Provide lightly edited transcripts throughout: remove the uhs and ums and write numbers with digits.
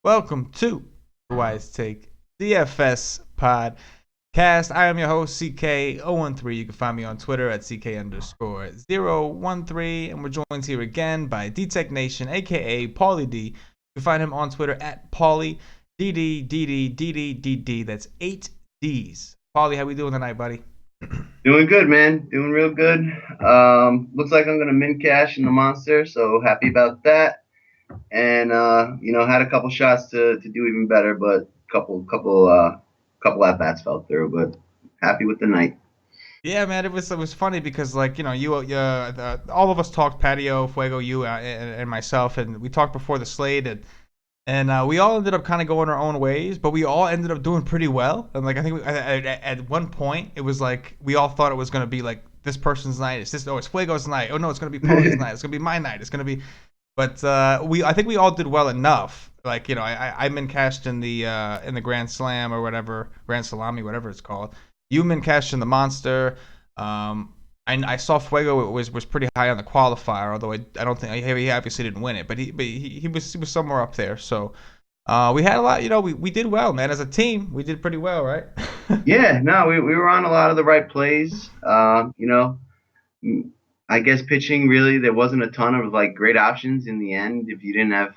Welcome to the Wise Take DFS Podcast. I am your host, CK013. You can find me on Twitter at CK_013. And we're joined here again by DTECHNATION, aka Paulie D. You can find him on Twitter at Paulie DD. That's 8 D's. Paulie, how we doing tonight, buddy? Doing good, man. Doing real good. Looks like I'm gonna min cash in the monster, so happy about that. And had a couple shots to do even better, but couple at bats fell through. But happy with the night. Yeah, man, it was funny because all of us talked patio, Fuego, you and myself, and we talked before the slate, and we all ended up kind of going our own ways, but we all ended up doing pretty well. And like I think at one point it was like we all thought it was gonna be like this person's night. It's Fuego's night. Oh no, it's gonna be Paulie's night. It's gonna be my night. It's gonna be, but I think we all did well enough. Like I min cashed in the Grand Slam or whatever, Grand Salami, whatever it's called. You min cashed in the Monster. I saw Fuego was pretty high on the qualifier, although I don't think he obviously didn't win it, but he was somewhere up there. So we had a lot. We did well, man. As a team, we did pretty well, right? Yeah, no, we were on a lot of the right plays. I guess pitching really there wasn't a ton of like great options in the end if you didn't have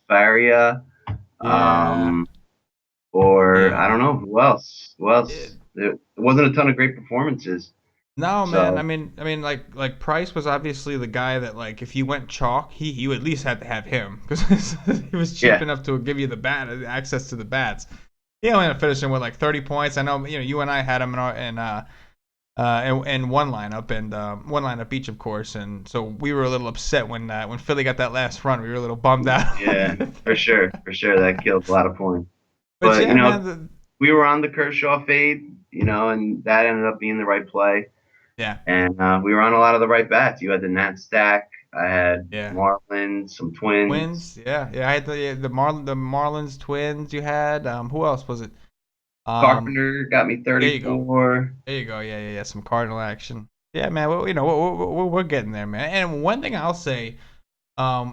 Faria, Yeah, um, or I yeah. don't know who else. Who else? It, There wasn't a ton of great performances. no, man. I So mean, like Price was obviously the guy that like if you went chalk, you at least had to have him because he was cheap yeah, enough to give you the bat access to the bats. He only ended up finishing with like 30 points. I know, you and I had him in one lineup and one lineup each, of course. And so we were a little upset when Philly got that last run. We were a little bummed out. yeah, for sure. That killed a lot of points. But But yeah, man. we were on the Kershaw fade, and that ended up being the right play. Yeah, And we were on a lot of the right bats. You had the Nat stack. I had yeah. Marlins, some Twins. Twins. Yeah. I had the Marlins Twins. You had who else was it? Um, Carpenter got me there you go. 34. There you go. Yeah. Some Cardinal action. Yeah, man. Well, we're getting there, man. And one thing I'll say,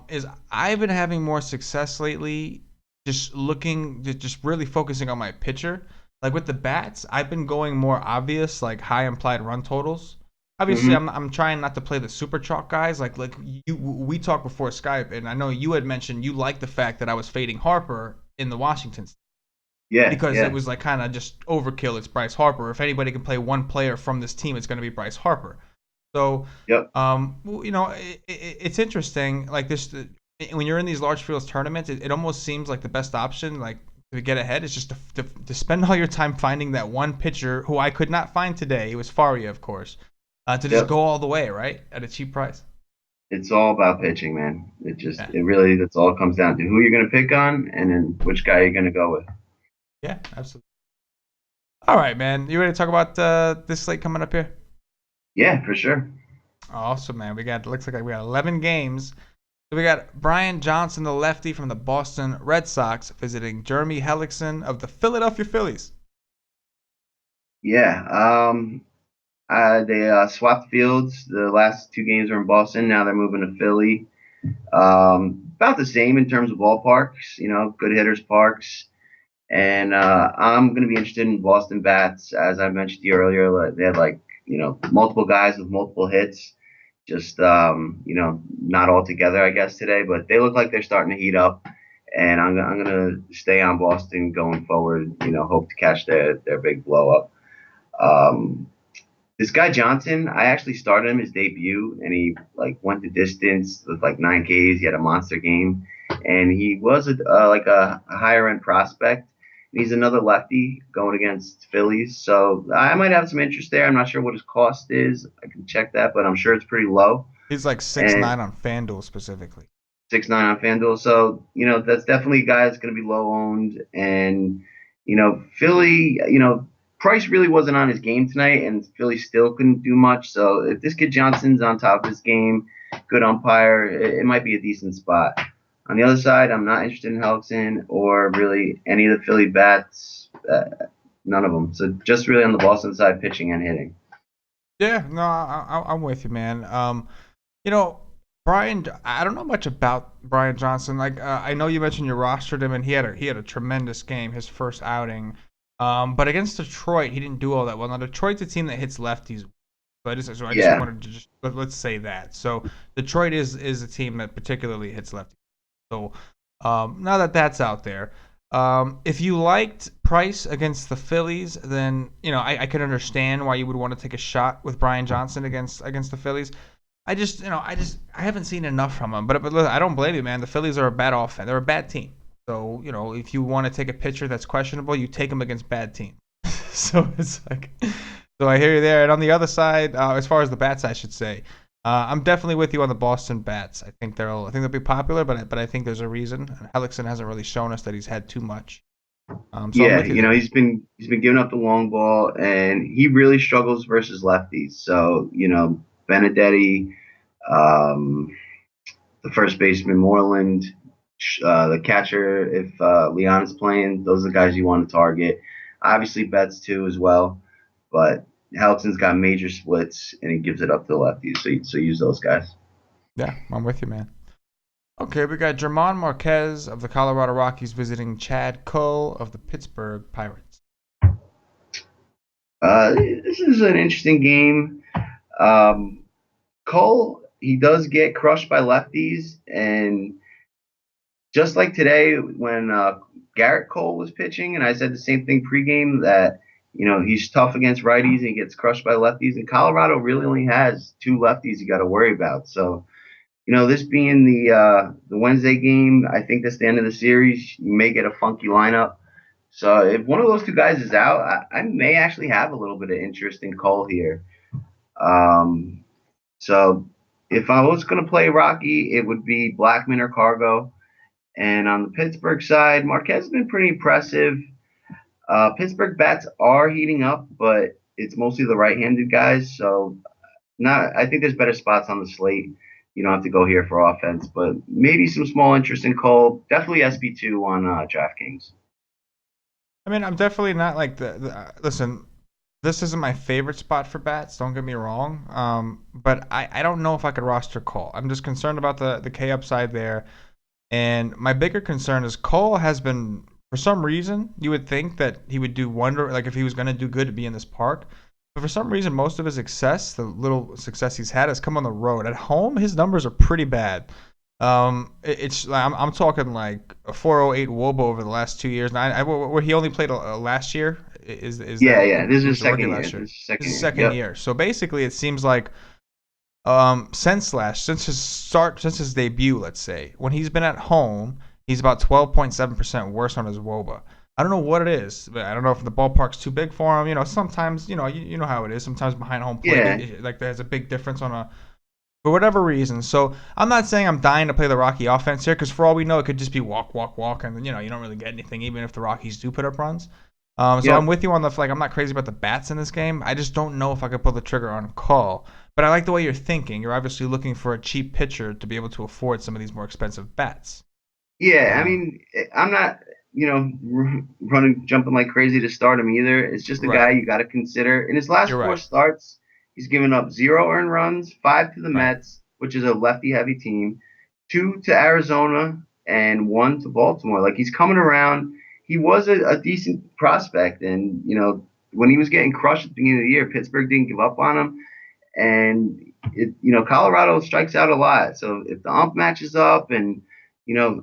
is I've been having more success lately, just really focusing on my pitcher. Like with the bats, I've been going more obvious, like high implied run totals. Obviously, Hmm. I'm trying not to play the super chalk guys. We talked before Skype, and I know you had mentioned you like the fact that I was fading Harper in the Washington Yeah, because it yeah, was like kind of just overkill. It's Bryce Harper. If anybody can play one player from this team, it's going to be Bryce Harper. So, yep. it's interesting. Like this, when you're in these large fields tournaments, it almost seems like the best option, like to get ahead, is just to spend all your time finding that one pitcher who I could not find today. It was Faria, of course, to just Yep. go all the way, right, at a cheap price. It's all about pitching, man. Yeah, It really, that's all it comes down to. Who you're going to pick on and then which guy you're going to go with. yeah, absolutely. All right, man. You ready to talk about this slate coming up here? Yeah, for sure. Awesome, man. Looks like we got 11 games. So we got Brian Johnson, the lefty from the Boston Red Sox, visiting Jeremy Hellickson of the Philadelphia Phillies. Yeah. They swapped fields. The last two games were in Boston. Now they're moving to Philly. About the same in terms of ballparks, good hitters parks. And I'm going to be interested in Boston bats. As I mentioned to you earlier, they had multiple guys with multiple hits. Just, not all together, I guess, today. But they look like they're starting to heat up. And I'm going to stay on Boston going forward, hope to catch their big blow up. Um, this guy Johnson, I actually started him his debut, and he like went the distance with like 9 Ks. He had a monster game, and he was like a higher end prospect. He's another lefty going against Phillies, so I might have some interest there. I'm not sure what his cost is. I can check that, but I'm sure it's pretty low. He's like six And nine on FanDuel specifically. 6'9" on FanDuel, so that's definitely a guy that's going to be low owned, and Philly, Price really wasn't on his game tonight, and Philly still couldn't do much. So if this kid Johnson's on top of his game, good umpire, it might be a decent spot. On the other side, I'm not interested in Helton or really any of the Philly bats, none of them. So just really on the Boston side, pitching and hitting. Yeah, no, I'm with you, man. You know, I don't know much about Brian Johnson. Like, I know you mentioned you rostered him, and he had a tremendous game, his first outing. But against Detroit, he didn't do all that well. Now Detroit's a team that hits lefties. So I just Yeah, wanted to let's say that. So Detroit is a team that particularly hits lefties. So now that that's out there, if you liked Price against the Phillies, then I can understand why you would want to take a shot with Brian Johnson against the Phillies. I haven't seen enough from him. But look, I don't blame you, man. The Phillies are a bad offense. They're a bad team. So if you want to take a pitcher that's questionable, you take him against bad teams. So it's like, so I hear you there. And on the other side, as far as the bats, I should say, I'm definitely with you on the Boston bats. I think they'll be popular, but I think there's a reason. And Hellickson hasn't really shown us that he's had too much. So I'm yeah. with you there. He's been giving up the long ball, and he really struggles versus lefties. So Benedetti, um, the first baseman Moreland, the catcher if Leon is playing. Those are the guys you want to target. Obviously Betts too as well, but Helton's got major splits and he gives it up to the lefties. So use those guys. Yeah, I'm with you, man. Okay, we got German Marquez of the Colorado Rockies visiting Chad Cole of the Pittsburgh Pirates. This is an interesting game. Um, Cole, he does get crushed by lefties, and just like today when Garrett Cole was pitching, and I said the same thing pregame that he's tough against righties and he gets crushed by lefties. And Colorado really only has two lefties you got to worry about. So this being the Wednesday game, I think that's the end of the series. You may get a funky lineup. So if one of those two guys is out, I may actually have a little bit of interest in Cole here. Um, so if I was going to play Rocky, it would be Blackman or Cargo. And on the Pittsburgh side, Marquez has been pretty impressive. Pittsburgh bats are heating up, but it's mostly the right-handed guys. So I think there's better spots on the slate. You don't have to go here for offense, but maybe some small interest in Cole. Definitely SB2 on DraftKings. I mean, I'm definitely not like listen. This isn't my favorite spot for bats. Don't get me wrong. But I don't know if I could roster Cole. I'm just concerned about the K upside there. And my bigger concern is Cole has been, for some reason, you would think that he would do wonder, like if he was going to do good to be in this park. But for some reason, most of his success, the little success he's had, has come on the road. At home, his numbers are pretty bad. It's I'm talking like a 408 WOBA over the last 2 years. And where he only played last year. Is Yeah, that yeah. This he is was a rookie second year. last This year? is This second is year. second Yep. year. So basically, it seems like since his debut, let's say, when he's been at home, he's about 12.7% worse on his WOBA. I don't know what it is, but I don't know if the ballpark's too big for him. Sometimes you know how it is. Sometimes behind home plate, Yeah, like there's a big difference on a for whatever reason. So I'm not saying I'm dying to play the Rocky offense here, because for all we know, it could just be walk, walk, walk, and you don't really get anything, even if the Rockies do put up runs. So I'm yep. with you on the like. I'm not crazy about the bats in this game. I just don't know if I could pull the trigger on call. But I like the way you're thinking. You're obviously looking for a cheap pitcher to be able to afford some of these more expensive bats. Yeah, I Um, mean, I'm not, running, jumping like crazy to start him either. It's just a guy right. you got to consider. In his last You're four right. starts, he's given up 0 earned runs, 5 to the Right. Mets, which is a lefty-heavy team, 2 to Arizona, and 1 to Baltimore. Like he's coming around. He was a decent prospect, and when he was getting crushed at the beginning of the year, Pittsburgh didn't give up on him, and Colorado strikes out a lot. So if the ump matches up and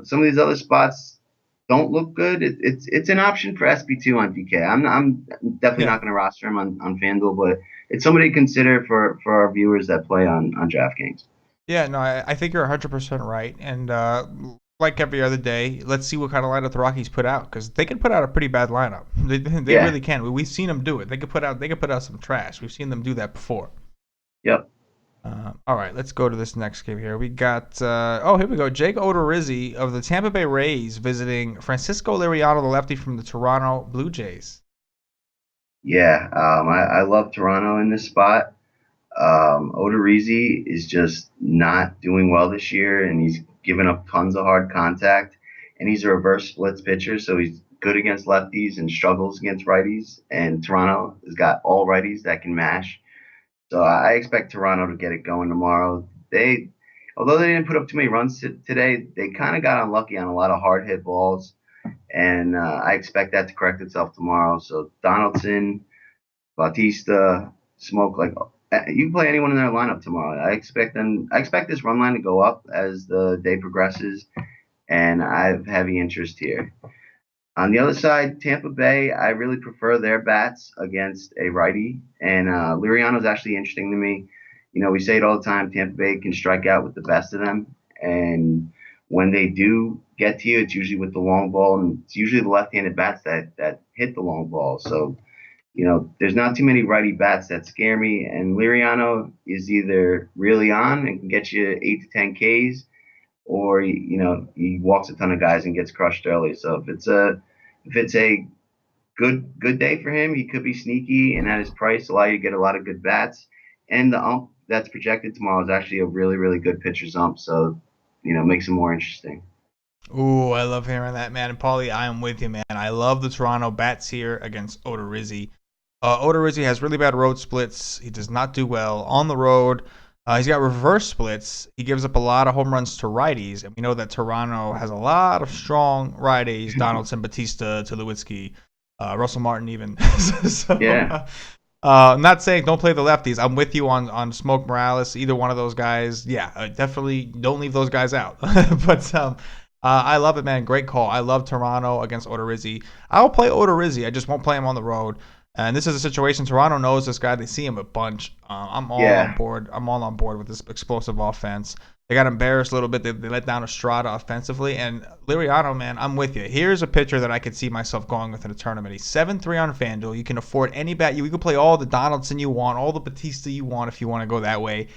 some of these other spots don't look good, it's an option for SB2 on DK. I'm definitely Yeah. not going to roster him on FanDuel, but it's somebody to consider for our viewers that play on DraftKings. Yeah. No, I think you're 100% right. And like every other day, let's see what kind of lineup the Rockies put out, because they can put out a pretty bad lineup. They Yeah. really can. We've seen them do it. They could put out some trash. We've seen them do that before. Yep. All right, let's go to this next game here. We got here we go. Jake Odorizzi of the Tampa Bay Rays visiting Francisco Liriano, the lefty from the Toronto Blue Jays. Yeah. I love Toronto in this spot. Odorizzi is just not doing well this year, and he's given up tons of hard contact. And he's a reverse splits pitcher, so he's good against lefties and struggles against righties. And Toronto has got all righties that can mash. So I expect Toronto to get it going tomorrow. although they didn't put up too many runs today, they kind of got unlucky on a lot of hard hit balls, and I expect that to correct itself tomorrow. So Donaldson, Bautista, Smoke, like you can play anyone in their lineup tomorrow. I expect them. I expect this run line to go up as the day progresses, and I have heavy interest here. On the other side, Tampa Bay, I really prefer their bats against a righty, and Liriano's actually interesting to me. You know, we say it all the time. Tampa Bay can strike out with the best of them, and when they do get to you, it's usually with the long ball, and it's usually the left-handed bats that hit the long ball. So you know, there's not too many righty bats that scare me, and Liriano is either really on and can get you 8 to 10 Ks, or you know he walks a ton of guys and gets crushed early. So if it's a good day for him, he could be sneaky and at his price allow you to get a lot of good bats. And the ump that's projected tomorrow is actually a really good pitcher's ump, so you know makes him more interesting. Ooh, I love hearing that, man. And Paulie, I am with you, man. I love the Toronto bats here against Odorizzi. Odorizzi has really bad road splits. He does not do well on the road. He's got reverse splits. He gives up a lot of home runs to righties, and we know that Toronto has a lot of strong righties: Donaldson, Batista, Tulowitzki, Russell Martin, even. so, Yeah. I'm not saying don't play the lefties. I'm with you on Smoke Morales. Either one of those guys, yeah, definitely don't leave those guys out. but I love it, man. Great call. I love Toronto against Odorizzi. I'll play Odorizzi. I just won't play him on the road. And this is a situation Toronto knows this guy. They see him a bunch. I'm all on Yeah. board. I'm all on board with this explosive offense. They got embarrassed a little bit. They let down Estrada offensively. And Liriano, man, I'm with you. Here's a pitcher that I could see myself going with in a tournament. He's 7-3 on FanDuel. You can afford any bat. You can play all the Donaldson you want, all the Batista you want if you want to go that way.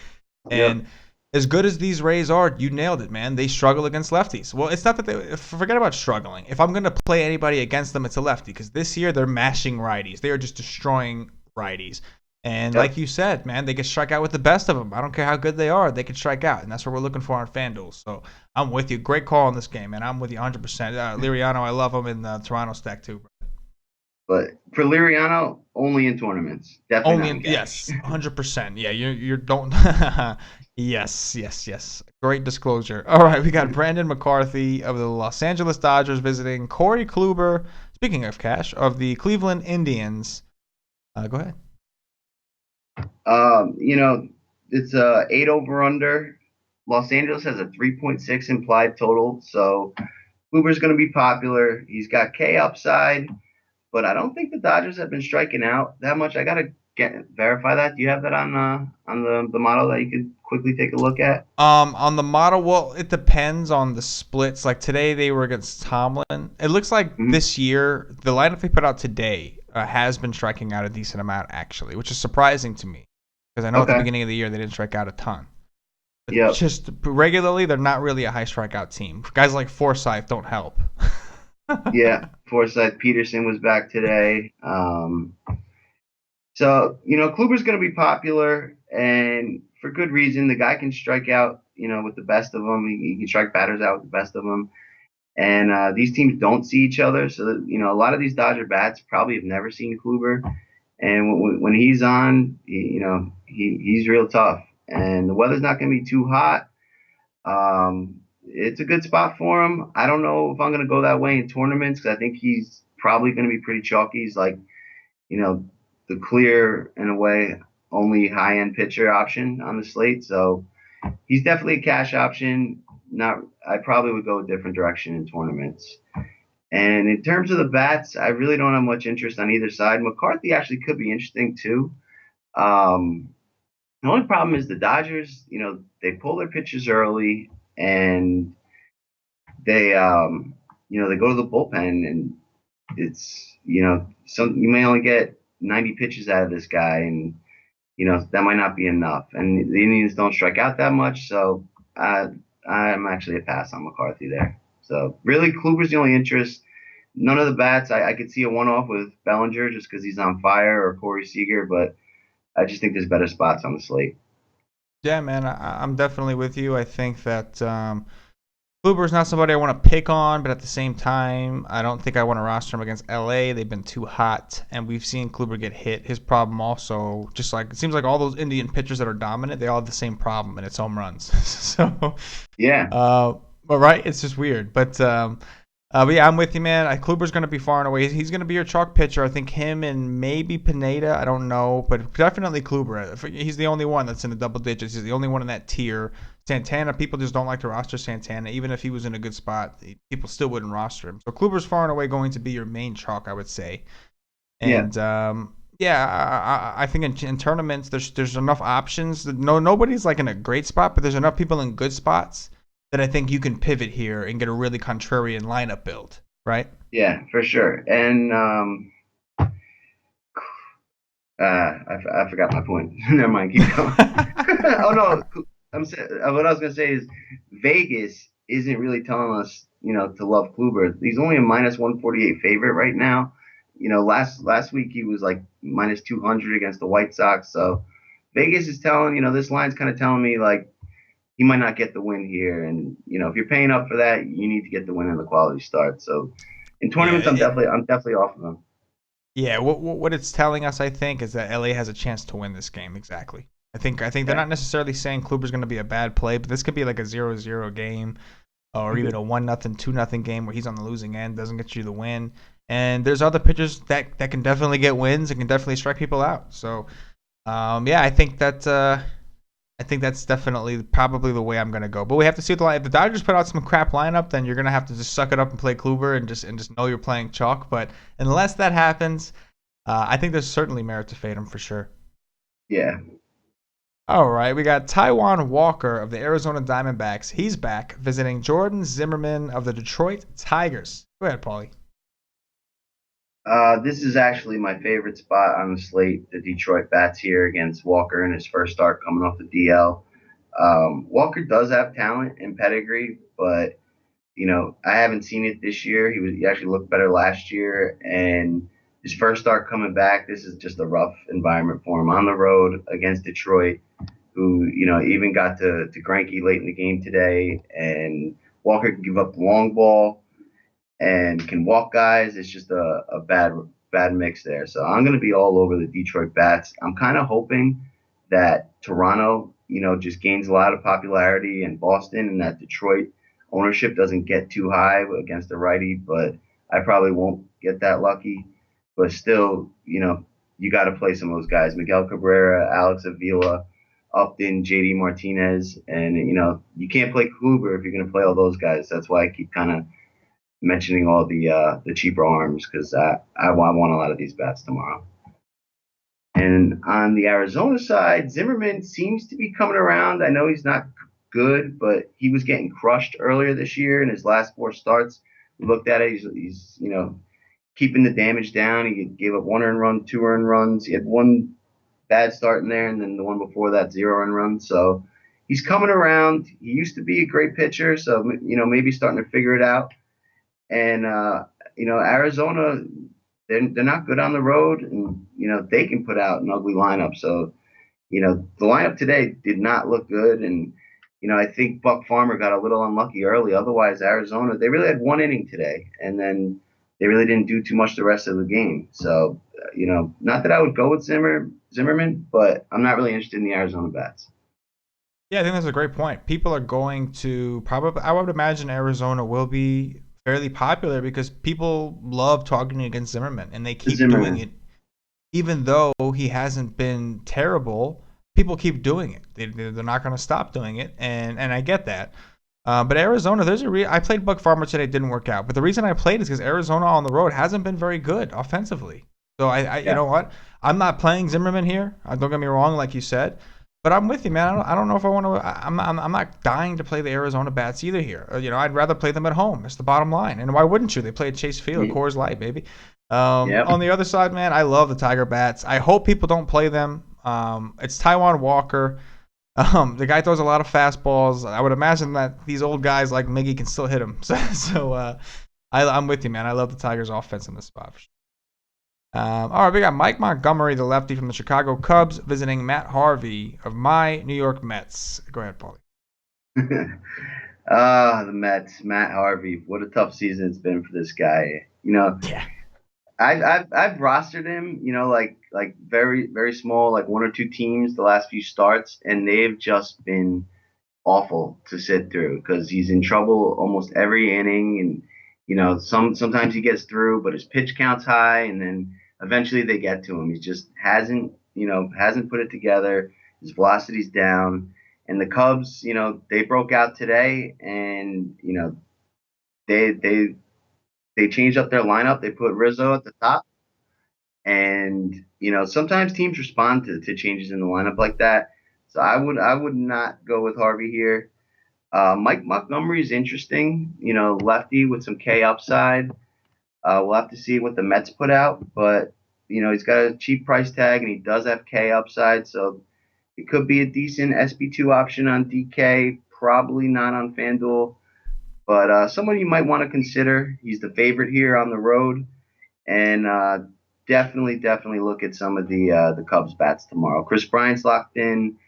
Yep. And as good as these Rays are, you nailed it, man. They struggle against lefties. Well, it's not that they forget about struggling. If I'm going to play anybody against them, it's a lefty because this year they're mashing righties. They are just destroying righties. And like Yep. you said, man, they can strike out with the best of them. I don't care how good they are. They can strike out, and that's what we're looking for on FanDuel. So I'm with you. Great call on this game, man. I'm with you 100%. Liriano, I love him in the Toronto stack too. But for Liriano, only in tournaments. Definitely Only not in in cash. yes, 100%. Yeah, you don't. yes. Great disclosure. All right, we got Brandon McCarthy of the Los Angeles Dodgers visiting Corey Kluber. Speaking of cash, of the Cleveland Indians. Go ahead. You know, it's a 8 over/under. Los Angeles has a 3.6 implied total, so Kluber's going to be popular. He's got K upside, but I don't think the Dodgers have been striking out that much. I gotta verify that. Do you have that on the model that you could quickly take a look at? On the model, well, it depends on the splits. Like today, they were against Tomlin. It looks like Mm-hmm. this year, the lineup they put out today has been striking out a decent amount, actually, which is surprising to me because I know at the Okay. beginning of the year they didn't strike out a ton. But Yep. just regularly, they're not really a high strikeout team. Guys like Forsythe don't help. Yeah. Forsyth Peterson was back today. So, you know, Kluber's going to be popular and for good reason. The guy can strike out, you know, with the best of them. He can strike batters out with the best of them. And these teams don't see each other. So, that, you know, a lot of these Dodger bats probably have never seen Kluber. And when he's on, you know, he's real tough. And the weather's not going to be too hot. It's a good spot for him. I don't know if I'm going to go that way in tournaments because I think he's probably going to be pretty chalky. He's like, you know, the clear, in a way, only high end pitcher option on the slate. So he's definitely a cash option. Not, I probably would go a different direction in tournaments. And in terms of the bats, I really don't have much interest on either side. McCarthy actually could be interesting too. Um, the only problem is the Dodgers, you know, they pull their pitchers early and they, you know, they go to the bullpen and it's, you know, some you may only get 90 pitches out of this guy, and you know that might not be enough. And the Indians don't strike out that much, so I'm actually a pass on McCarthy there. So really, Kluber's the only interest. None of the bats. I could see a one-off with Bellinger just because he's on fire, or Corey Seager, but I just think there's better spots on the slate. Yeah, man, I'm definitely with you. I think that Kluber's not somebody I want to pick on, but at the same time, I don't think I want to roster him against LA. They've been too hot, and we've seen Kluber get hit. His problem also, just like it seems like all those Indian pitchers that are dominant, they all have the same problem, and it's home runs. So, Yeah, but right, it's just weird. But yeah, I'm with you, man. Kluber's going to be far and away. He's going to be your chalk pitcher. I think him and maybe Pineda. I don't know, but definitely Kluber. He's the only one that's in the double digits. He's the only one in that tier. Santana, people just don't like to roster Santana. Even if he was in a good spot, people still wouldn't roster him. So Kluber's far and away going to be your main chalk, I would say. And I think in tournaments there's enough options. Nobody's like in a great spot, but there's enough people in good spots that I think you can pivot here and get a really contrarian lineup build, right? yeah, for sure. And I forgot my point. Never mind, keep going. Oh no, what I was gonna say is Vegas isn't really telling us, to love Kluber. He's only a minus 148 favorite right now. Last week he was like minus 200 against the White Sox. So Vegas is telling, this line's kind of telling me like he might not get the win here. And if you're paying up for that, you need to get the win in the quality start. So in tournaments, I'm definitely off of him. Yeah, what it's telling us, I think, is that LA has a chance to win this game. Exactly. I think they're not necessarily saying Kluber's going to be a bad play, but this could be like a 0-0 game, or even a 1-0, 2-0 game where he's on the losing end, doesn't get you the win. And there's other pitchers that can definitely get wins and can definitely strike people out. So, I think that's definitely probably the way I'm gonna go. But we have to see if the Dodgers put out some crap lineup, then you're gonna have to just suck it up and play Kluber and just know you're playing chalk. But unless that happens, I think there's certainly merit to fade him for sure. Yeah. All right, we got Taijuan Walker of the Arizona Diamondbacks. He's back visiting Jordan Zimmermann of the Detroit Tigers. Go ahead, Paulie. This is actually my favorite spot on the slate. The Detroit bats here against Walker in his first start coming off the DL. Walker does have talent and pedigree, but I haven't seen it this year. He actually looked better last year, and his first start coming back, this is just a rough environment for him on the road against Detroit, who even got to Greinke late in the game today, and Walker can give up the long ball and can walk guys. It's just a bad mix there. So I'm going to be all over the Detroit bats. I'm kind of hoping that Toronto, just gains a lot of popularity in Boston, and that Detroit ownership doesn't get too high against the righty, but I probably won't get that lucky. But still, you got to play some of those guys. Miguel Cabrera, Alex Avila, Upton, JD Martinez, and you can't play Kluber if you're going to play all those guys. That's why I keep kind of mentioning all the cheaper arms, because I want a lot of these bats tomorrow. And on the Arizona side, Zimmerman seems to be coming around. I know he's not good, but he was getting crushed earlier this year in his last 4 starts. We looked at it. He's keeping the damage down. He gave up 1 earned run, 2 earned runs. He had 1 bad start in there, and then the one before that 0 earned run. So he's coming around. He used to be a great pitcher, so maybe starting to figure it out. And Arizona, they're not good on the road, and they can put out an ugly lineup. So the lineup today did not look good, and I think Buck Farmer got a little unlucky early. Otherwise, Arizona, they really had 1 inning today, and then they really didn't do too much the rest of the game. So not that I would go with Zimmerman, but I'm not really interested in the Arizona bats. Yeah, I think that's a great point. People are going to probably, I would imagine Arizona will be fairly popular because people love talking against Zimmerman, and they keep doing it. Even though he hasn't been terrible, people keep doing it. They're not going to stop doing it, and I get that. But Arizona, I played Buck Farmer today, it didn't work out. But the reason I played is because Arizona on the road hasn't been very good offensively. So you know what? I'm not playing Zimmerman here. Don't get me wrong, like you said. But I'm with you, man. I don't know if I want to. I'm not dying to play the Arizona bats either here. I'd rather play them at home. It's the bottom line. And why wouldn't you? They play at Chase Field, Coors Light, baby. On the other side, man, I love the Tiger bats. I hope people don't play them. It's Taijuan Walker. The guy throws a lot of fastballs. I would imagine that these old guys like Miggy can still hit him. So I'm with you, man. I love the Tigers' offense in this spot. All right, we got Mike Montgomery, the lefty from the Chicago Cubs, visiting Matt Harvey of my New York Mets. Go ahead, Paulie. The Mets, Matt Harvey. What a tough season it's been for this guy. Yeah. I've rostered him. Like very very small, like one or two teams the last few starts, and they've just been awful to sit through because he's in trouble almost every inning, and sometimes he gets through, but his pitch count's high, and then eventually they get to him. He just hasn't put it together. His velocity's down, and the Cubs, they broke out today, and they they they changed up their lineup. They put Rizzo at the top, and sometimes teams respond to changes in the lineup like that. So I would not go with Harvey here. Mike Montgomery is interesting, lefty with some K upside. We'll have to see what the Mets put out, but he's got a cheap price tag and he does have K upside, so it could be a decent SB2 option on DK. Probably not on FanDuel, but someone you might want to consider. He's the favorite here on the road, and definitely look at some of the Cubs bats tomorrow. Chris Bryant's locked in.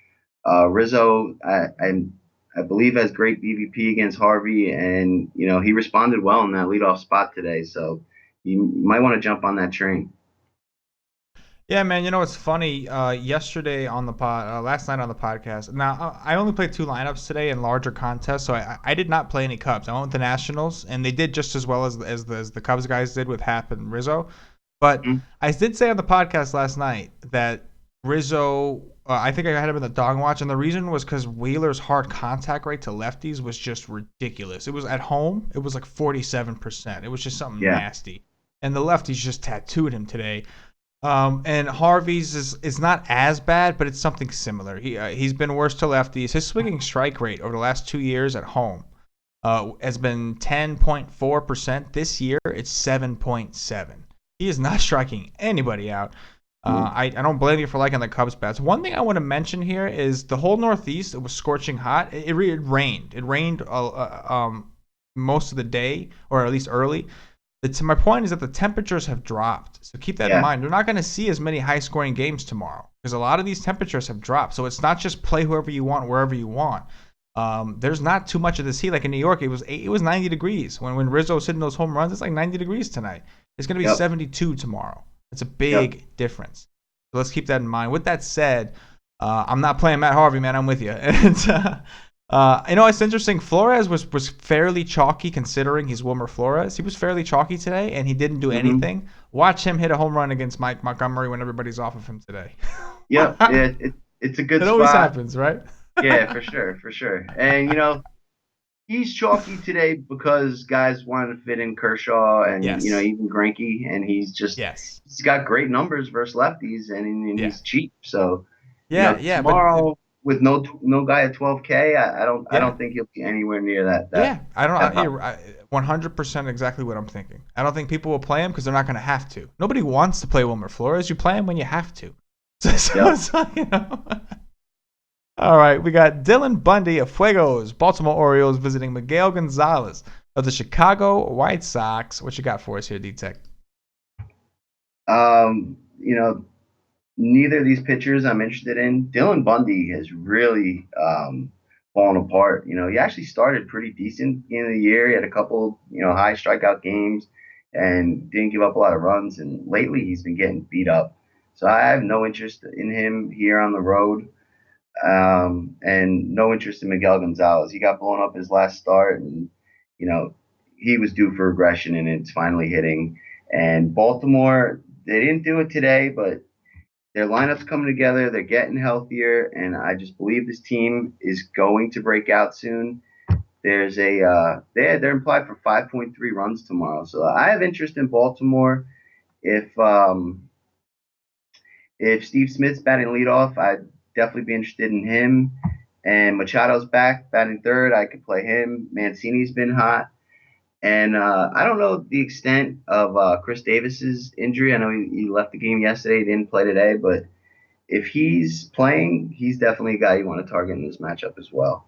Rizzo, I believe, has great BVP against Harvey, and he responded well in that leadoff spot today. So you might want to jump on that train. Yeah, man. You know what's funny? Yesterday on the last night on the podcast. Now I only played two lineups today in larger contests, so I did not play any Cubs. I went with the Nationals, and they did just as well as the Cubs guys did with Hap and Rizzo. But Mhm. I did say on the podcast last night that Rizzo, I think I had him in the dog watch, and the reason was because Wheeler's hard contact rate to lefties was just ridiculous. It was at home, it was like 47%. It was just something Yeah, nasty, and the lefties just tattooed him today. And Harvey's is not as bad, but it's something similar. He's been worse to lefties. His swinging strike rate over the last 2 years at home has been 10.4%. This year, it's 7.7. He is not striking anybody out. I don't blame you for liking the Cubs bats. One thing I want to mention here is the whole Northeast. It was scorching hot. It rained. It rained most of the day, or at least early. My point is that the temperatures have dropped. So keep that in yeah, mind. We're not going to see as many high scoring games tomorrow because a lot of these temperatures have dropped. So it's not just play whoever you want, wherever you want. There's not too much of this heat. Like in New York, it was 90 degrees. When Rizzo was hitting those home runs, it's like 90 degrees tonight. It's going to be yep, 72 tomorrow. It's a yep. big difference. So let's keep that in mind. With that said, I'm not playing Matt Harvey, man. I'm with you. And it's interesting. Flores was fairly chalky considering he's Wilmer Flores. He was fairly chalky today, and he didn't do hmm anything. Watch him hit a home run against Mike Montgomery when everybody's off of him today. Yep. It's a good It always spot. happens, right? Yeah, for sure, for sure. And he's chalky today because guys wanted to fit in Kershaw and Yes. even Greinke, and Yes. he's got great numbers versus lefties, and Yeah. he's cheap. So Yeah. Yeah. But tomorrow with no guy at 12K, I yeah. don't think he'll be anywhere near that Yeah. I don't. that price. 100% exactly what I'm thinking. I don't think people will play him because they're not going to have to. Nobody wants to play Wilmer Flores. You play him when you have to. Yep. So. All right, we got Dylan Bundy of Fuegos, Baltimore Orioles, visiting Miguel Gonzalez of the Chicago White Sox. What you got for us here, D-Tech? Um, you know, Neither of these pitchers I'm interested in. Dylan Bundy has really fallen apart. He actually started pretty decent beginning of the year. He had a couple, high strikeout games and didn't give up a lot of runs. And lately he's been getting beat up. So I have no interest in him here on the road, and no interest in Miguel Gonzalez. He got blown up his last start, and you know he was due for regression, and it's finally hitting. And Baltimore, they didn't do it today, but their lineup's coming together. They're getting healthier, and I just believe this team is going to break out soon. There's they're implied for 5.3 runs tomorrow, so I have interest in Baltimore. If um, if Steve Smith's batting leadoff, I'd definitely be interested in him. And Machado's back batting third. I could play him. Mancini's been hot. And I don't know the extent of Chris Davis's injury. I know he left the game yesterday. He didn't play today, but if he's playing, he's definitely a guy you want to target in this matchup as well.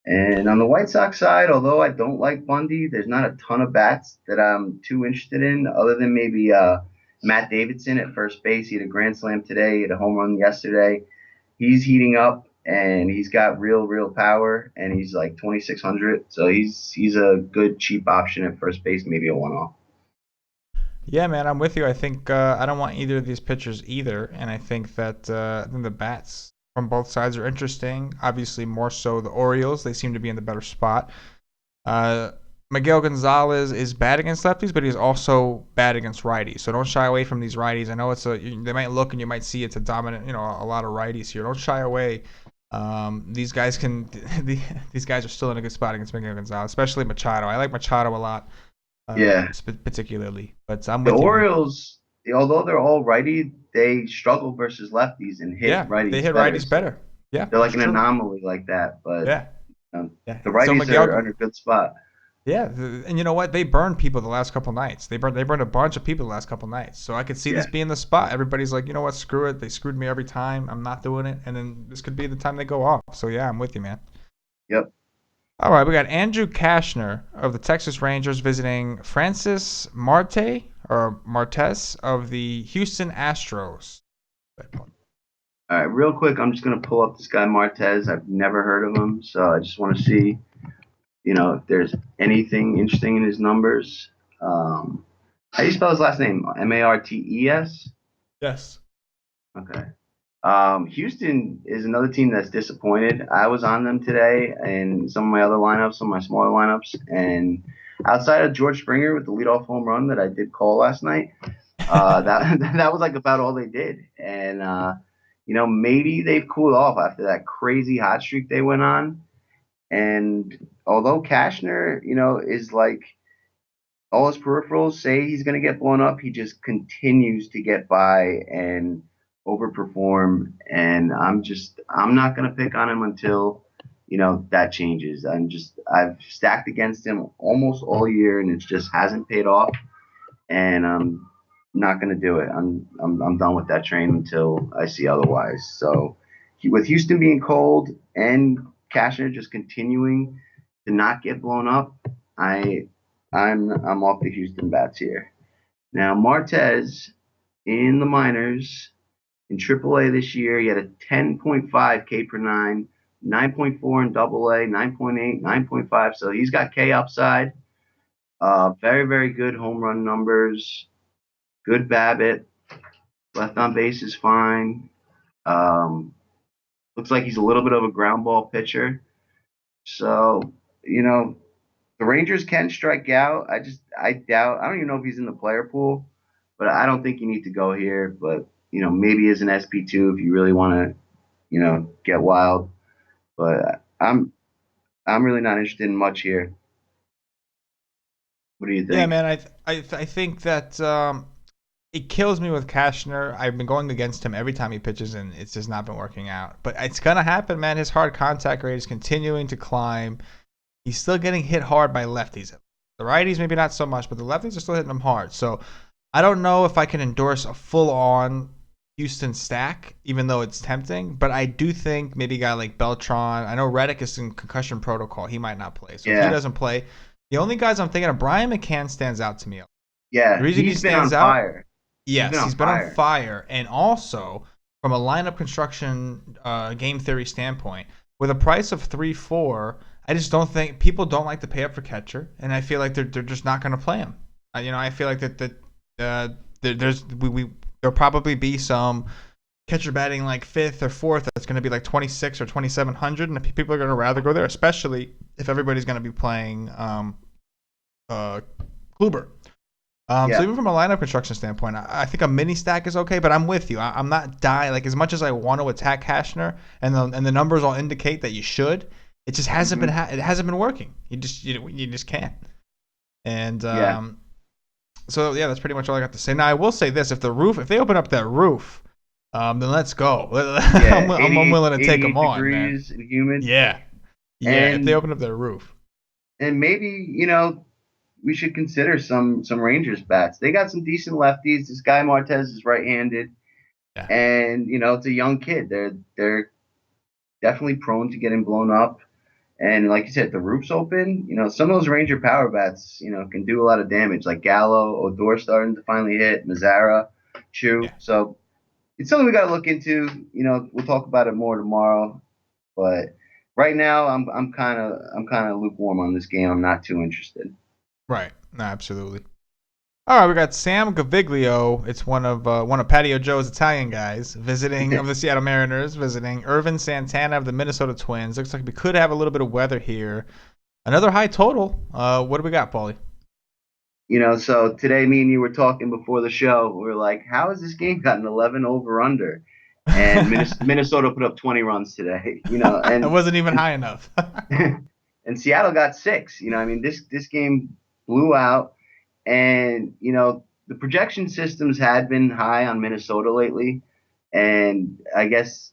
And on the White Sox side, although I don't like Bundy, there's not a ton of bats that I'm too interested in, other than maybe Matt Davidson at first base. He had a grand slam today, he had a home run yesterday. He's heating up, and he's got real power, and he's like 2,600. So he's a good cheap option at first base, maybe a one-off. Yeah, man, I'm with you. I think I don't want either of these pitchers either, and I think that I think the bats from both sides are interesting. Obviously, more so the Orioles. They seem to be in the better spot. Uh, Miguel Gonzalez is bad against lefties, but he's also bad against righties. So don't shy away from these righties. I know they might look and you might see it's a dominant, a lot of righties here. Don't shy away. These guys can, these guys are still in a good spot against Miguel Gonzalez, especially Machado. I like Machado a lot, Yeah, particularly. But I'm the with you, man. Orioles, although they're all righty, they struggle versus lefties and hit Yeah, they righties hit better. righties So better. Yeah, they're like it's an true. anomaly like that. But Yeah, yeah. the So righties are in a good spot. Yeah, and you know what? They burned people the last couple nights. They burned a bunch of people the last couple nights. So I could see this Yeah. being the spot. Everybody's like, you know what? Screw it. They screwed me every time. I'm not doing it. And then this could be the time they go off. So yeah, I'm with you, man. Yep. All right, we got Andrew Kashner of the Texas Rangers visiting Francis Marte or Martes of the Houston Astros. All right, real quick, I'm just gonna pull up this guy Martez. I've never heard of him, so I just want to see, if there's anything interesting in his numbers. How do you spell his last name? Martes. Yes. Okay. Houston is another team that's disappointed. I was on them today and some of my other lineups, some of my smaller lineups, and outside of George Springer with the leadoff home run that I did call last night, that that was like about all they did. And maybe they've cooled off after that crazy hot streak they went on. And although Cashner, is like all his peripherals say he's going to get blown up, he just continues to get by and overperform. And I'm not going to pick on him until, that changes. I've stacked against him almost all year and it just hasn't paid off. And I'm not going to do it. I'm done with that train until I see otherwise. So with Houston being cold and Cashner just continuing to not get blown up, I'm off the Houston bats here. Now Martez in the minors in AAA this year, he had a 10.5 K per nine, 9.4 in AA, 9.8, 9.5. So he's got K upside. Very good home run numbers. Good BABIP. Left on base is fine. Um, Looks like he's a little bit of a ground ball pitcher. So, the Rangers can strike out. I doubt. I don't even know if he's in the player pool, but I don't think you need to go here. But maybe as an SP2 if you really want to, get wild. But I'm really not interested in much here. What do you Yeah, think? man. I think that it kills me with Kashner. I've been going against him every time he pitches, and it's just not been working out. But it's gonna happen, man. His hard contact rate is continuing to climb. He's still getting hit hard by lefties. The righties maybe not so much, but the lefties are still hitting him hard. So I don't know if I can endorse a full-on Houston stack, even though it's tempting. But I do think maybe a guy like Beltran. I know Reddick is in concussion protocol. He might not play. So if he Yeah, doesn't play, the only guys I'm thinking of, Brian McCann stands out to me. The yeah, reason he he's been stands on out, fire. He's been yes, on he's been on fire. fire, and also from a lineup construction, game theory standpoint, with a price of 3-4, I just don't think people don't like to pay up for catcher, and I feel like they're just not going to play him. I feel like that there'll probably be some catcher batting like fifth or fourth that's going to be like 26 or 2,700, and people are going to rather go there, especially if everybody's going to be playing uh, Kluber. So Yeah. even from a lineup construction standpoint, I think a mini stack is okay, but I'm with you. I'm not dying like as much as I want to attack Kashner, and the numbers all indicate that you should. It just hasn't been Hmm. it hasn't been working. You just can't. And Yeah. so yeah, that's pretty much all I got to say. Now I will say this: if they open up that roof, then let's go. Yeah. I'm willing to take them 88 on, man. degrees and humid. Yeah, yeah. If they And open up their roof, maybe, we should consider some Rangers bats. They got some decent lefties. This guy Martez is right-handed, yeah, and it's a young kid. They're definitely prone to getting blown up. And like you said, the roof's open. Some of those Ranger power bats, can do a lot of damage. Like Gallo, Odor starting to finally hit, Mazzara, Chu. yeah. So it's something we got to look into. We'll talk about it more tomorrow. But right now, I'm kind of lukewarm on this game. I'm not too interested. Right. No, absolutely. All right, we got Sam Gaviglio. It's one of Patio Joe's Italian guys visiting of the Seattle Mariners, visiting Irvin Santana of the Minnesota Twins. Looks like we could have a little bit of weather here. Another high total. What do we got, Paulie? So today me and you were talking before the show. We were like, how has this game got an 11 over under? And Minnesota put up 20 runs today. It wasn't even high enough. And Seattle got six. I mean, this game blew out, and the projection systems had been high on Minnesota lately, and I guess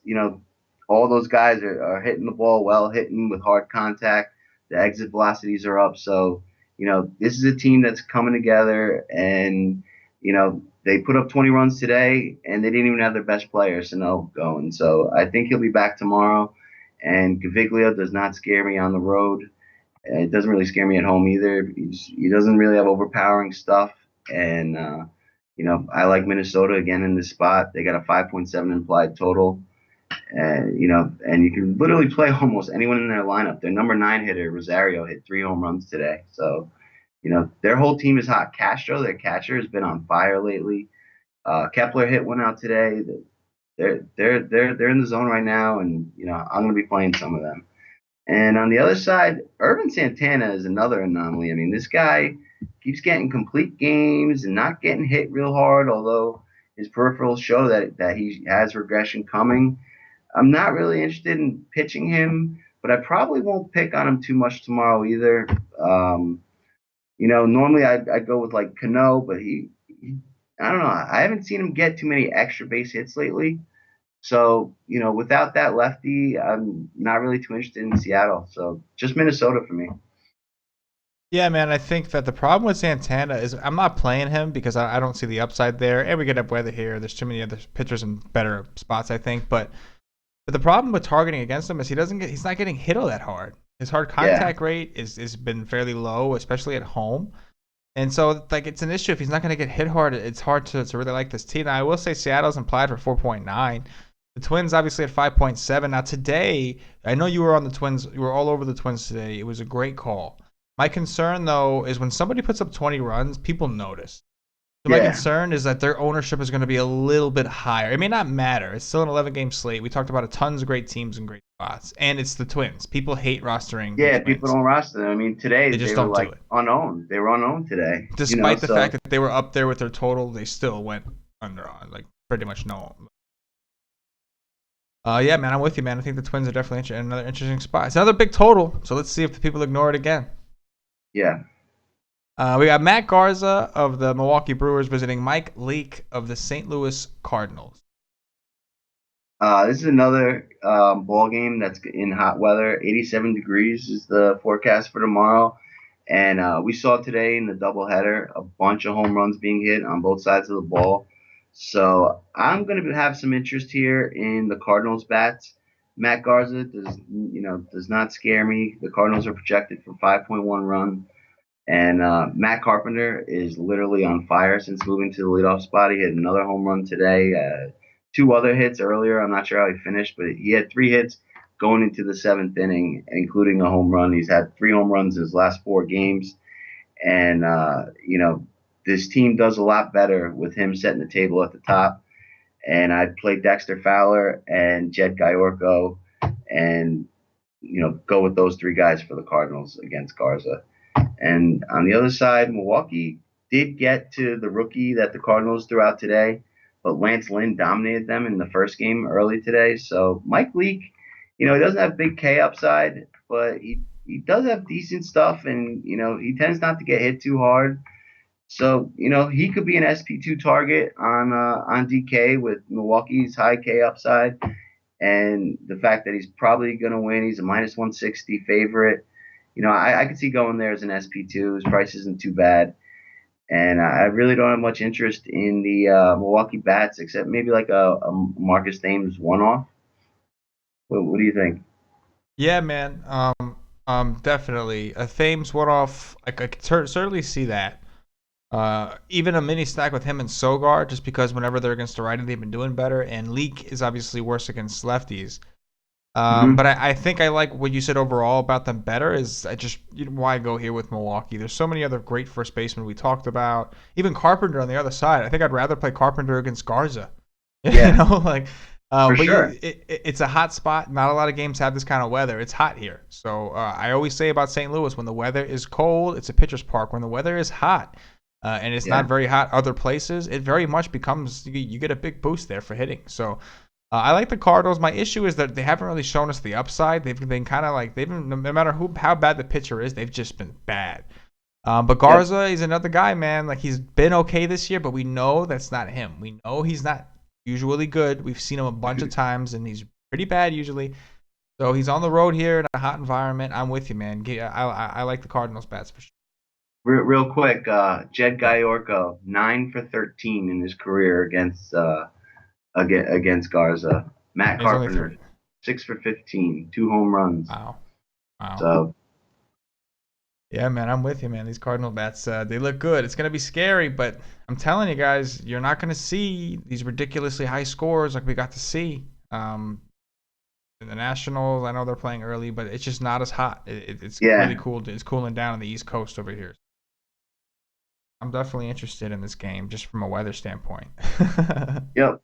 all those guys are hitting the ball well, hitting with hard contact. The exit velocities are up, so this is a team that's coming together, and they put up 20 runs today, and they didn't even have their best player, Sano, going. So I think he'll be back tomorrow. And Gaviglio does not scare me on the road. It doesn't really scare me at home either. He doesn't really have overpowering stuff. And, I like Minnesota again in this spot. They got a 5.7 implied total. And, and you can literally play almost anyone in their lineup. Their number 9 hitter, Rosario, hit 3 home runs today. So, their whole team is hot. Castro, their catcher, has been on fire lately. Kepler hit one out today. They're in the zone right now, and I'm going to be playing some of them. And on the other side, Irvin Santana is another anomaly. I mean, this guy keeps getting complete games and not getting hit real hard, although his peripherals show that he has regression coming. I'm not really interested in pitching him, but I probably won't pick on him too much tomorrow either. Normally I'd go with like Cano, but he I don't know. I haven't seen him get too many extra base hits lately. So, without that lefty, I'm not really too interested in Seattle. So just Minnesota for me. Yeah, man, I think that the problem with Santana is I'm not playing him because I don't see the upside there. And we get up weather here. There's too many other pitchers in better spots, I think. But the problem with targeting against him is he's not getting hit all that hard. His hard Yeah. contact rate is been fairly low, especially at home. And so like it's an issue if he's not going to get hit hard. It's hard to really like this team. Now I will say Seattle's implied for 4.9. The Twins obviously at 5.7. Now today, I know you were on the Twins. You were all over the Twins today. It was a great call. My concern though is when somebody puts up 20 runs, people notice. So my Yeah. concern is that their ownership is going to be a little bit higher. It may not matter. It's still an 11-game slate. We talked about a tons of great teams and great spots, and it's the Twins. People hate rostering the Yeah. People Twins. don't roster them. I mean, today They just they were don't do like it. unowned. They were unowned today. Despite the So fact that they were up there with their total, they still went under on like pretty much no. Yeah, man, I'm with you, man. I think the Twins are definitely in another interesting spot. It's another big total, so let's see if the people ignore it again. yeah. We got Matt Garza of the Milwaukee Brewers visiting Mike Leake of the St. Louis Cardinals. This is another ball game that's in hot weather. 87 degrees is the forecast for tomorrow. And we saw today in the doubleheader a bunch of home runs being hit on both sides of the ball. So I'm going to have some interest here in the Cardinals bats. Matt Garza does not scare me. The Cardinals are projected for 5.1 run. And Matt Carpenter is literally on fire since moving to the leadoff spot. He hit another home run today, 2 other hits earlier. I'm not sure how he finished, but he had 3 hits going into the 7th inning, including a home run. He's had 3 home runs in his last 4 games. And, this team does a lot better with him setting the table at the top. And I'd play Dexter Fowler and Jed Gayorko and, go with those 3 guys for the Cardinals against Garza. And on the other side, Milwaukee did get to the rookie that the Cardinals threw out today, but Lance Lynn dominated them in the first game early today. So Mike Leake, he doesn't have big K upside, but he does have decent stuff, and he tends not to get hit too hard. So he could be an SP2 target on DK with Milwaukee's high K upside, and the fact that he's probably going to win. He's a minus 160 favorite. I could see going there as an SP2. His price isn't too bad. And I really don't have much interest in the Milwaukee Bats, except maybe like a Marcus Thames one-off. What do you think? Yeah, man. Definitely a Thames one-off. I could certainly see that. Even a mini stack with him and Sogar, just because whenever they're against the righty, they've been doing better. And Leak is obviously worse against lefties. Hmm. But I think I like what you said overall about them better. Is I just why go here with Milwaukee? There's so many other great first basemen we talked about. Even Carpenter on the other side. I think I'd rather play Carpenter against Garza. Yeah, Like, for but sure. it's a hot spot. Not a lot of games have this kind of weather. It's hot here. So I always say about St. Louis, when the weather is cold, it's a pitcher's park. When the weather is hot, and it's not Yeah. very hot other places, it very much becomes you get a big boost there for hitting. So I like the Cardinals. My issue is that they haven't really shown us the upside. They've been kind of like they've been no matter how bad the pitcher is, they've just been bad. But Yep. Garza is another guy, man. Like he's been okay this year, but we know that's not him. We know he's not usually good. We've seen him a bunch of times, and he's pretty bad usually. So he's on the road here in a hot environment. I'm with you, man. I like the Cardinals bats for sure. Real quick, Jed Yeah, Gayorko, 9 for 13 in his career against Garza. Matt he's only three. Carpenter, 6 for 15, 2 home runs. Wow, wow. So Yeah, man, I'm with you, man. These Cardinal bats, they look good. It's gonna be scary, but I'm telling you guys, you're not gonna see these ridiculously high scores like we got to see. In the Nationals, I know they're playing early, but it's just not as hot. It's really yeah, cool. It's cooling down on the East Coast over here. I'm definitely interested in this game just from a weather standpoint. yep.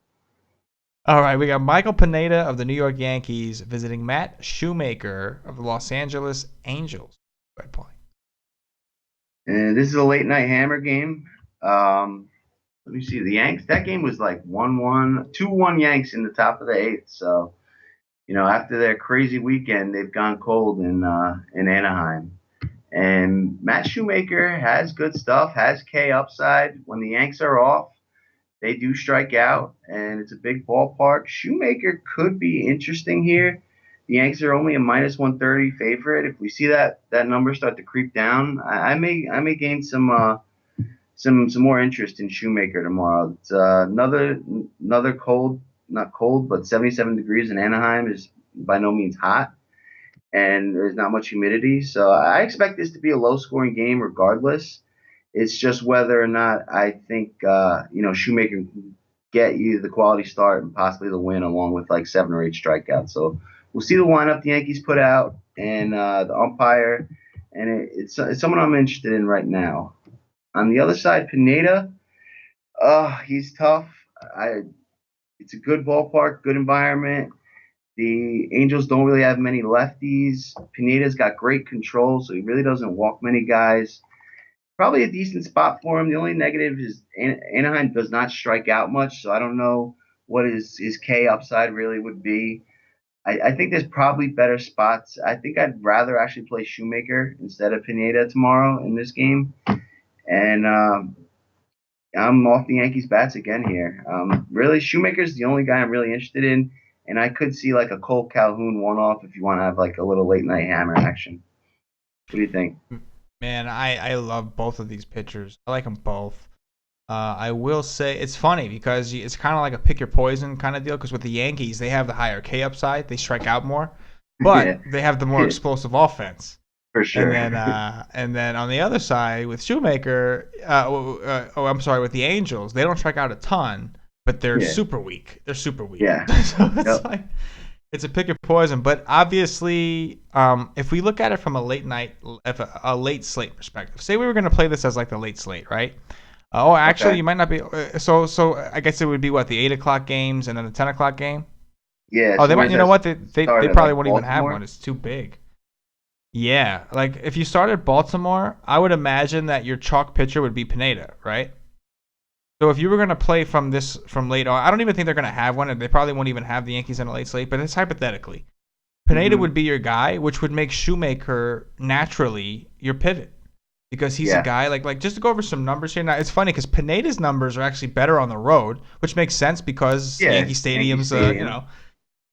All right, we got Michael Pineda of the New York Yankees visiting Matt Shoemaker of the Los Angeles Angels. Go ahead, Paulie. And this is a late night hammer game. Let me see. The Yanks. That game was like 1-1, 2-1 Yanks in the top of the eighth. So after their crazy weekend, they've gone cold in Anaheim. And Matt Shoemaker has good stuff, has K upside. When the Yanks are off, they do strike out, and it's a big ballpark. Shoemaker could be interesting here. The Yanks are only a -130 favorite. If we see that number start to creep down, I may gain some more interest in Shoemaker tomorrow. It's another cold, not cold, but 77 degrees in Anaheim is by no means hot, and there's not much humidity. So I expect this to be a low-scoring game regardless. It's just whether or not I think Shoemaker can get you the quality start and possibly the win, along with like 7 or 8 strikeouts. So we'll see the lineup the Yankees put out and the umpire, and it's someone I'm interested in right now. On the other side, Pineda, he's tough. I It's a good ballpark, good environment. The Angels don't really have many lefties. Pineda's got great control, so he really doesn't walk many guys. Probably a decent spot for him. The only negative is Anaheim does not strike out much, so I don't know what his K upside really would be. I think there's probably better spots. I think I'd rather actually play Shoemaker instead of Pineda tomorrow in this game. And I'm off the Yankees bats again here. Really, Shoemaker's the only guy I'm really interested in, and I could see like a Cole Calhoun one-off if you want to have like a little late night hammer action. What do you think? Man, I love both of these pitchers. I like them both. I will say it's funny because it's kind of like a pick your poison kind of deal. Because with the Yankees, they have the higher K upside, they strike out more, but Yeah, they have the more explosive offense. for And sure. then on the other side with Shoemaker, I'm sorry, with the Angels, they don't strike out a ton, but they're Yeah, super weak. They're super weak. yeah, So it's yep. like it's a pick your poison. But obviously, if we look at it from a late night, if a late slate perspective, say we were going to play this as like the late slate, right? Actually, Okay. you might not be. So I guess it would be what the 8 o'clock games and then the 10 o'clock game. Yeah. Oh, they So might. where's You know that what? They start at? probably Like won't even have one. Baltimore? It's too big. Yeah, like if you started Baltimore, I would imagine that your chalk pitcher would be Pineda, right? So if you were gonna play from late on, I don't even think they're gonna have one, and they probably won't even have the Yankees in a late slate. But it's hypothetically, Pineda Mm-hmm. would be your guy, which would make Shoemaker naturally your pivot because he's a Yeah. guy like just to go over some numbers here. Now it's funny because Pineda's numbers are actually better on the road, which makes sense because Yeah. Yankee Yankee Stadium's Stadium.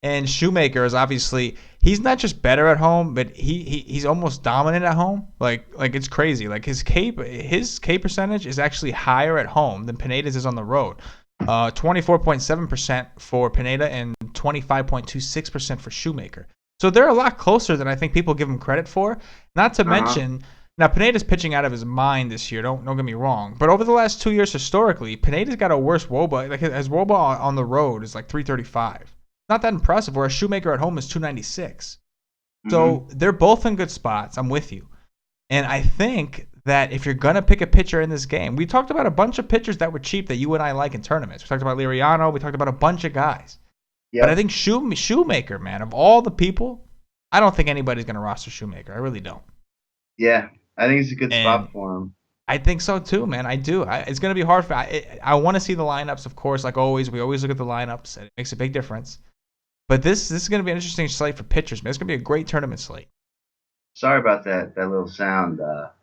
and Shoemaker is obviously he's not just better at home, but he's almost dominant at home. Like it's crazy. Like his K percentage is actually higher at home than Pineda's is on the road. 24.7% for Pineda and 25.26% for Shoemaker. So they're a lot closer than I think people give him credit for. Not to Uh huh. mention now Pineda's pitching out of his mind this year. Don't get me wrong, but over the last 2 years historically, Pineda's got a worse WOBA. Like his WOBA on the road is like 335. not that impressive. Whereas Shoemaker at home is 296. Mm-hmm. So they're both in good spots. I'm with you. And I think that if you're going to pick a pitcher in this game, we talked about a bunch of pitchers that were cheap that you and I like in tournaments. We talked about Liriano. We talked about a bunch of guys. But I Yep. think Shoemaker, man, of all the people, I don't think anybody's going to roster Shoemaker. I really don't. Yeah. I think it's a good And spot for him. I think so too, man. I do. It's going to be hard for. I want to see the lineups, of course. Like always, we always look at the lineups, and it makes a big difference. But this is going to be an interesting slate for pitchers, man. It's going to be a great tournament slate. Sorry about that little sound. What?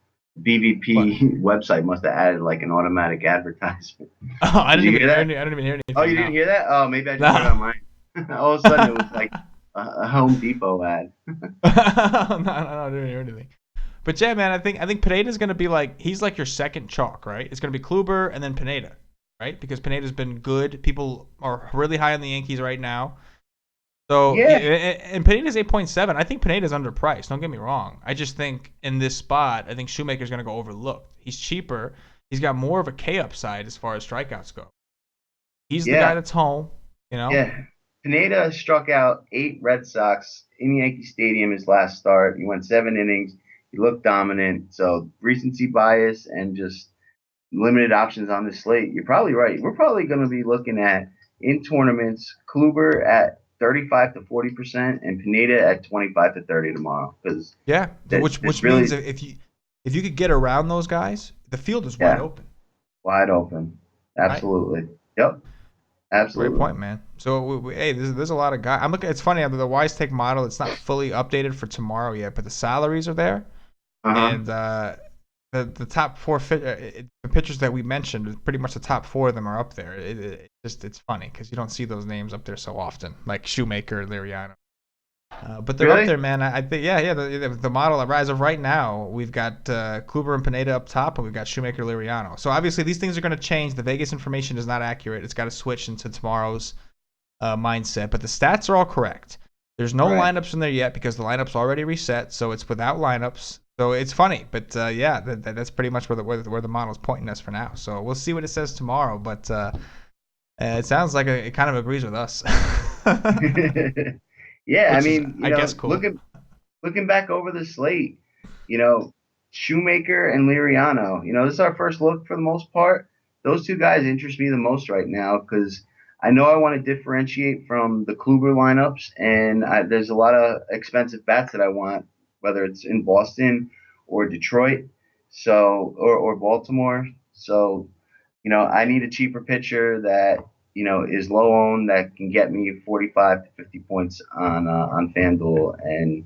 BVP website must have added like an automatic advertisement. Oh, I Did didn't you even. hear that? I didn't even hear anything. Oh, you No. didn't hear that? Oh, maybe I just No. heard it on mine. All of a sudden, it was like a Home Depot ad. No, I didn't hear anything. But yeah, man, I think Pineda's going to be like he's like your second chalk, right? It's going to be Kluber and then Pineda, right? Because Pineda's been good. People are really high on the Yankees right now. So Yeah. and Pineda's 8.7. I think Pineda's underpriced. Don't get me wrong. I just think in this spot, I think Shoemaker's going to go overlooked. He's cheaper. He's got more of a K upside as far as strikeouts go. He's the guy that's home. You know. Yeah. Pineda struck out 8 Red Sox in Yankee Stadium his last start. He went 7 innings. He looked dominant. So recency bias and just limited options on the slate. You're probably right. We're probably going to be looking at in tournaments Kluber at 35 to 40% and Pineda at 25 to 30 tomorrow. Because Yeah, which really means if you could get around those guys, the field is wide open. wide open. Absolutely. Right? Yep. Absolutely. Great point, man. So hey, there's a lot of guys. I'm looking. It's funny. The Wise Take model. It's not fully updated for tomorrow yet, but the salaries are there, and the top 4 the pitchers that we mentioned, pretty much the top 4 of them are up there. It's funny because you don't see those names up there so often, like Shoemaker, Liriano. But they're up there, man. I think, yeah. The model as of right now, we've got Kluber and Pineda up top, and we've got Shoemaker, Liriano. So obviously these things are going to change. The Vegas information is not accurate. It's got to switch into tomorrow's mindset. But the stats are all correct. There's no lineups in there yet because the lineups already reset, so it's without lineups. So it's funny, but that's pretty much where the model's pointing us for now. So we'll see what it says tomorrow. But it sounds like it kind of agrees with us. Yeah, Which I mean, I guess cool. looking back over the slate, Shoemaker and Liriano, this is our first look for the most part. Those 2 guys interest me the most right now because I know I want to differentiate from the Kluber lineups, and there's a lot of expensive bats that I want, whether it's in Boston or Detroit, or Baltimore. So, I need a cheaper pitcher that is low owned that can get me 45 to 50 points on FanDuel. And,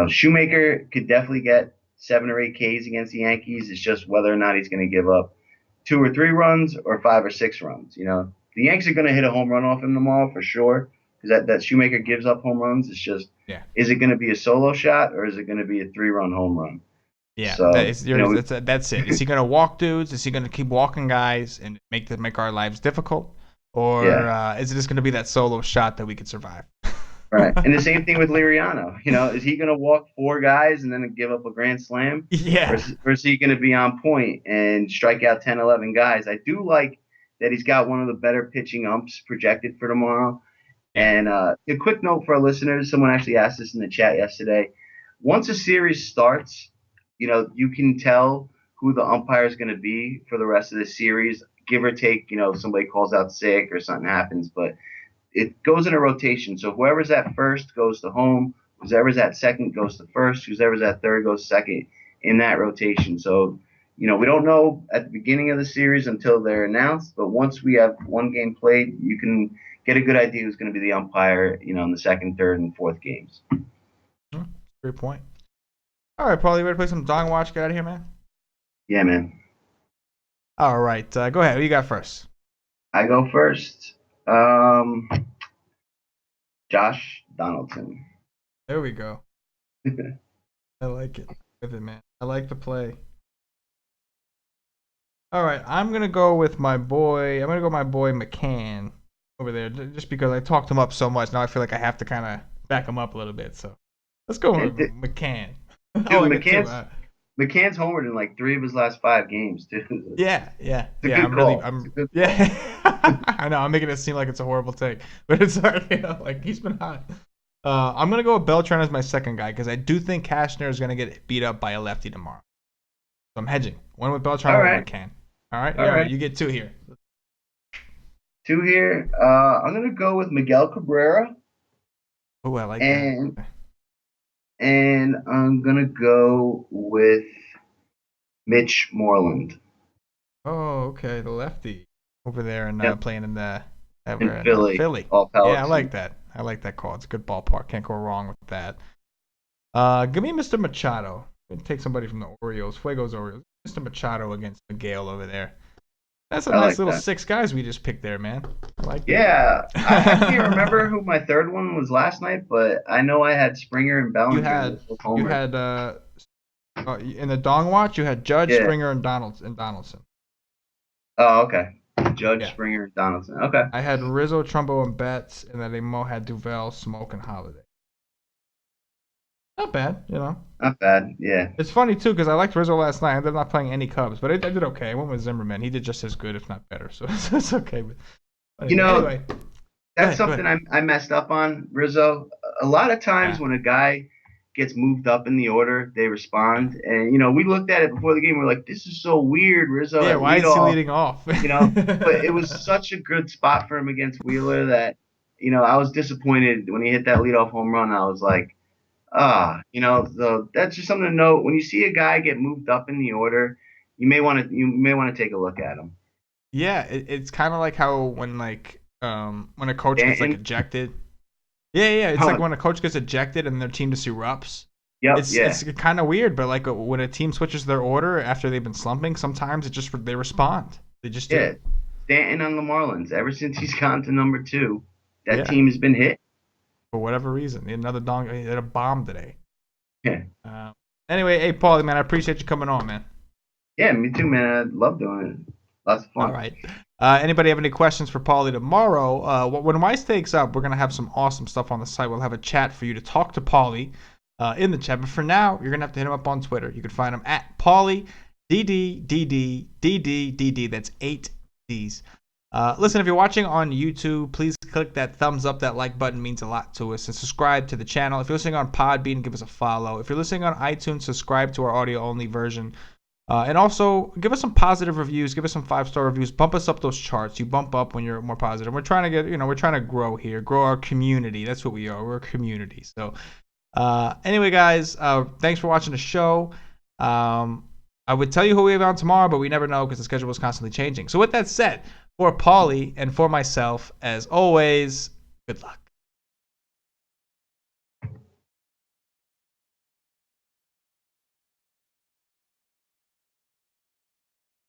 Shoemaker could definitely get 7 or 8 Ks against the Yankees. It's just whether or not he's going to give up 2 or 3 runs or 5 or 6 runs. The Yankees are going to hit a home run off him tomorrow for sure because that Shoemaker gives up home runs. It's just, is it going to be a solo shot or is it going to be a 3-run home run? Yeah, so, that's it. Is he going to walk dudes? Is he going to keep walking guys and make our lives difficult? Or is it just going to be that solo shot that we could survive? Right. And the same thing with Liriano. Is he going to walk 4 guys and then give up a grand slam? Yeah. Or is he going to be on point and strike out 10, 11 guys? I do like that he's got one of the better pitching umps projected for tomorrow. And a quick note for our listeners. Someone actually asked this in the chat yesterday. Once a series starts, you can tell who the umpire is going to be for the rest of the series, give or take, somebody calls out sick or something happens, but it goes in a rotation. So whoever's at first goes to home, whoever's at second goes to first, whoever's at third goes second in that rotation. So, we don't know at the beginning of the series until they're announced, but once we have one game played, you can get a good idea who's going to be the umpire, in the second, third, and fourth games. Great point. All right, Paul, you ready to play some Dong Watch? Get out of here, man. Yeah, man. All right, go ahead. Who you got first? I go first. Josh Donaldson. There we go. I like it. With it, man. I like the play. All right, I'm gonna go with my boy. McCann over there, just because I talked him up so much. Now I feel like I have to kind of back him up a little bit. So let's go with McCann. Dude, McCann's homered in like 3 of his last 5 games too. Yeah, yeah, It's a yeah. good call. It's a good call. Yeah. I know. I'm making it seem like it's a horrible take, but it's like he's been hot. I'm gonna go with Beltran as my second guy because I do think Cashner is gonna get beat up by a lefty tomorrow. So I'm hedging. One with Beltran, All one right. with McCann. All right. All Yeah. right. You get 2 here. 2 here. I'm gonna go with Miguel Cabrera, Oh, I like and that. I'm gonna go with Mitch Moreland. Oh, okay. The lefty over there and Yep. playing in the In over in Philly, Philly. all Yeah, I Pelican. like that. I like that call. It's a good ballpark. Can't go wrong with that. Give me Mr. Machado. Take somebody from the Orioles. Fuego's Orioles. Mr. Machado against Miguel over there. That's a I nice like little that. 6 guys we just picked there, man. I like that. Yeah, I can't remember who my third one was last night, but I know I had Springer and You Bellinger had with both you homers. had in the Dong Watch you had Judge, Yeah. Springer, and Donaldson. Oh, okay. Judge, Yeah. Springer, and Donaldson. Okay. I had Rizzo, Trumbo, and Betts, and then Mo had Duvall, Smoke, and Holiday. Not bad, you know. Not bad. Yeah. It's funny too because I liked Rizzo last night. I ended up not playing any Cubs, but I did okay. I went with Zimmerman. He did just as good, if not better. So it's okay. But You know, anyway, that's go something ahead. I messed up on, Rizzo. A lot of times Yeah, when a guy gets moved up in the order, they yeah. respond. And, we looked at it before the game. We're like, this is so weird, Rizzo Yeah, at why is he leadoff, leading off? But it was such a good spot for him against Wheeler that, I was disappointed when he hit that leadoff home run. I was like, that's just something to note. When you see a guy get moved up in the order, you may want to take a look at him. Yeah, it's kind of like how when a coach gets like Stanton. ejected. Yeah. It's like Oh, when a coach gets ejected and their team just erupts. yep, It's yeah, kind of weird, but like when a team switches their order after they've been slumping, sometimes they respond. They just do. yeah. Stanton on the Marlins. Ever since he's gone to number 2, that Yeah, team has been hit. for whatever reason. Another dong. He had a bomb today. Yeah, Uh, anyway, hey Paulie, man, I appreciate you coming on, man. yeah, me too, man. I love doing it. Lots of All fun. right. Anybody have any questions for Paulie tomorrow? When Weiss takes up, we're gonna have some awesome stuff on the site. We'll have a chat for you to talk to Paulie in the chat. But for now, you're gonna have to hit him up on Twitter. You can find him at Paulie DD. That's 8 D's. Listen, if you're watching on YouTube, please click that thumbs up. That like button means a lot to us. And subscribe to the channel. If you're listening on Podbean, give us a follow. If you're listening on iTunes, subscribe to our audio-only version. And also, give us some positive reviews. Give us some 5-star reviews. Bump us up those charts. You bump up when you're more positive. We're trying to we're trying to grow here. Grow our community. That's what we are. We're a community. So, anyway, guys, thanks for watching the show. I would tell you who we have on tomorrow, but we never know because the schedule is constantly changing. So with that said, for Paulie and for myself, as always, good luck.